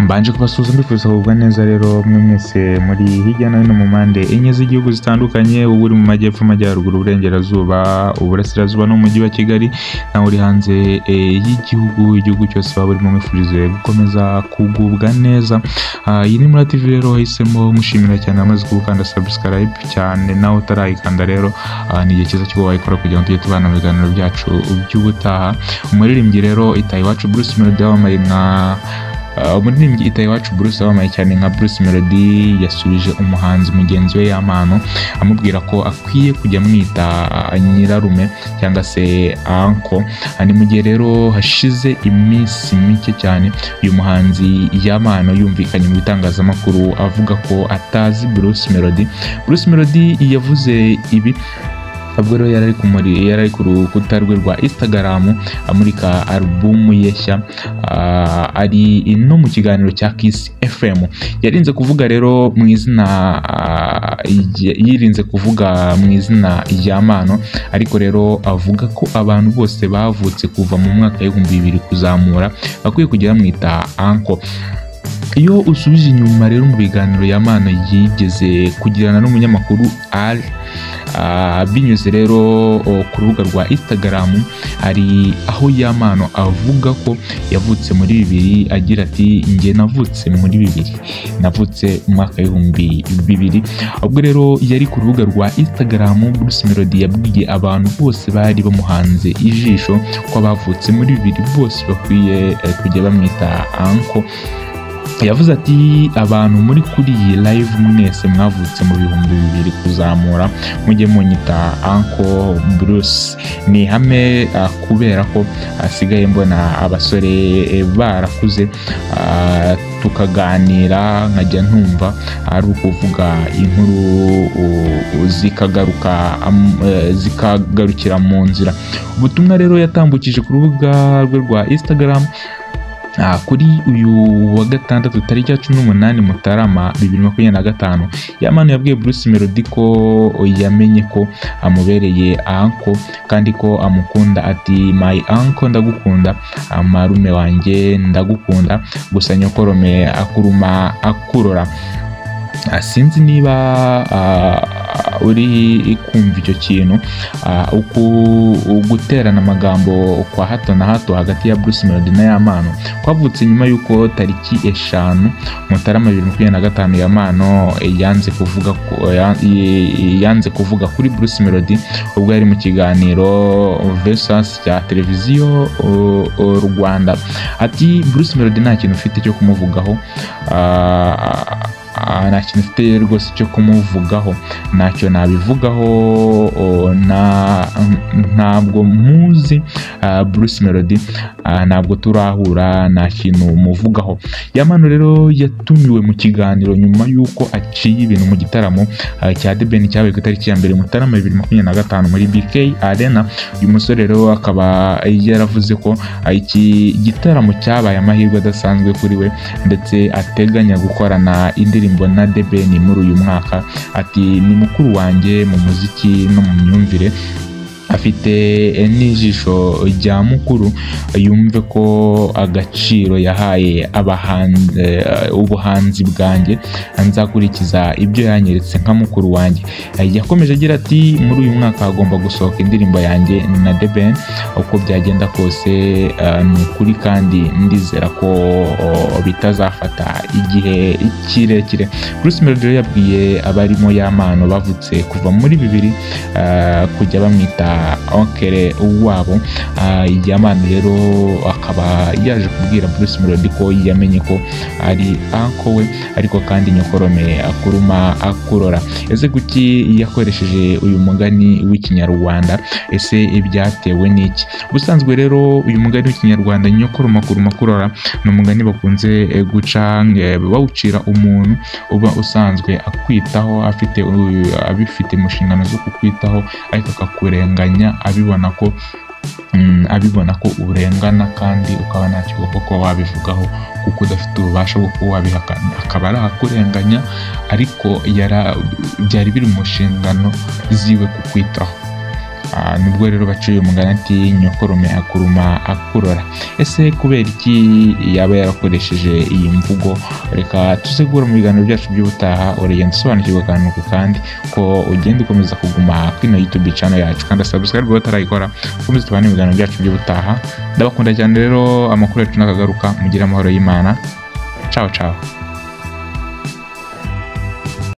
Mbanje kubasuhuza mbifuza kugubwa neza rero mwe mwese muri hirya no hino mu mpande enye z'igihugu zitandukanye, ubu uri mu majyepfo, amajyaruguru, uburengerazuba, uburasirazuba n'umujyi wa Kigali, nawe uri hanze igihugu cyose waba urimo, mwifurize gukomeza kugubwa neza. Iyi ni Mura TV rero, hisemo mushimira cyane amaze gukanda subscribe cyane, nawe utarayikanda rero ni igihe cyiza cyo wayikora kugira ngo tujye tubana mu biganiro byacu by'ubutaha. Umuririmbyi rero Itayiwacu Bruce Melody wamamaye nka umuririmbyi Itayiwacu Bruce wamamaye cyane nka Bruce Melody yasubije umuhanzi mugenzi we Yamano amubwira ko akwiye kujya mwita nyirarume cyangwa se anko. Ni mu gihe rero hashize iminsi mike cyane uyu muhanzi Yamano yumvikanye mu bitangazamakuru avuga ko atazi Bruce Melody. Bruce Melody yavuze ibi ubwo rero yari ari ku rukuta rwe rwa Instagram amurika alubumu ye nshya, ari no mu kiganiro cya Kiss FM. Yirinze kuvuga mu izina Yamano, ariko rero avuga ko abantu bose bavutse kuva mu mwaka w'2000 kuzamura bakwiye kujya bamwita anko. Iyo usubije inyuma rero mu biganiro Yamano yigeze kugirana n'umunyamakuru binyuze rero ku rubuga rwa Instagram, hari aho Yamano avuga ko yavutse muri 2000, agira ati njye navutse muri 2000, navutse mu mwaka w'2000. Ubwo rero yari ku rubuga rwa Instagram, Bruce Melody yabwiye abantu bose bari bamuhanze ijisho ko abavutse muri 2000 bose bakwiye kujya bamwita anko. Yavuze ati abantu muri kuri iyi live mwese mwavutse mu 2000 kuzamura mujye munyita Uncle Bruce. Ni hame kubera ko asigaye mbona abasore barakuze tukaganira nkajya ntumva ari ukuvuga inkuru zikagarukira mu nzira. Ubutumwa rero yatambukije ku rubuga rwe rwa Instagram kuri uyu wa gatandatu tariki ya 18 Mutarama 2025, Yamano yabwiye Bruce Melody ko yamenye ko amubereye anko kandi ko amukunda. Ati my uncle ndagukunda, marume wanjye ndagukunda, gusa nyokorome akuruma akurora. Sinzi niba uri kumva icyo kintu, guterana amagambo kwa hato na hato hagati ya Bruce Melody na Yamano kwavutse nyuma y'uko tariki 5 Mutarama 2025 Yamano yanze kuvuga kuri Bruce Melody ubwo yari mu kiganiro Versus cya televiziyo Rwanda. Ati Bruce Melody nta kintu ufite cyo kumuvugaho, nta kintu ufite rwose cyo kumuvugaho, ntacyo nabivugaho, ntabwo muzi Bruce Melody, ntabwo turahura, nta kintu muvugaho. Yamano rero yatumiwe mu kiganiro nyuma y'uko aciye ibintu mu gitaramo cya The Ben cyabaye ku itariki ya 2 Mutarama 2025 muri BK Arena. Uyu musore rero akaba yaravuze ko iki gitaramo cyabaye amahirwe adasanzwe kuri we, ndetse ateganya gukorana indirimbo na The Ben muri uyu mwaka. Ati ni mukuru wanjye mu muziki no mu myumvire, afite n'ijisho rya mukuru, yumve ko agaciro yahaye ubuhanzi bwanjye nzakurikiza ibyo yanyeretse nka mukuru wanjye. Yakomeje agira ati muri uyu mwaka hagomba gusohoka indirimbo yanjye na The Ben, uko byagenda kose ni ukuri kandi ndizera ko bitazafata igihe kirekire. Bruce Melody yabwiye abarimo Yamano bavutse kuva muri 2000 kujya bamwita onkere wabo. Yamano rero akaba yaje kubwira Bruce Melody ko yamenye ko ari anko we, ariko kandi nyokorome akuruma akurora. Ese kuki yakoresheje uyu mugani w'ikinyarwanda? Ese ibyatewe n'iki? Ubusanzwe rero uyu mugani w'ikinyarwanda nyokorome akuruma akurora ni umugani bakunze guca bawucira umuntu uba usanzwe akwitaho, abifite mu nshingano zo kukwitaho, ariko akakurenganya abibona ko urengana kandi ukaba nta kigomba ko wabivugaho kuko udafite ububasha bwo kuba wabihakana. Akaba ari akurenganya, ariko byari biri mu nshingano ziwe kukwitaho. nibwo rero baciye umugani ati nyokorome akuruma akurora. Ese kubera iki yaba yarakoresheje iyi mvugo? Reka tuzegura mu biganiro byacu by'ubutaha uragenda usobanukirwa akantu ku kandi ko ugenda ukomeza kuguma kuri YouTube channel yacu kandi subscribe batarayikora ukomeze tubane mu biganiro byacu by'ubutaha. Ndabakunda cyane rero, amakuru yacu nakagaruka, mugira amahoro y'Imana. Ciao ciao.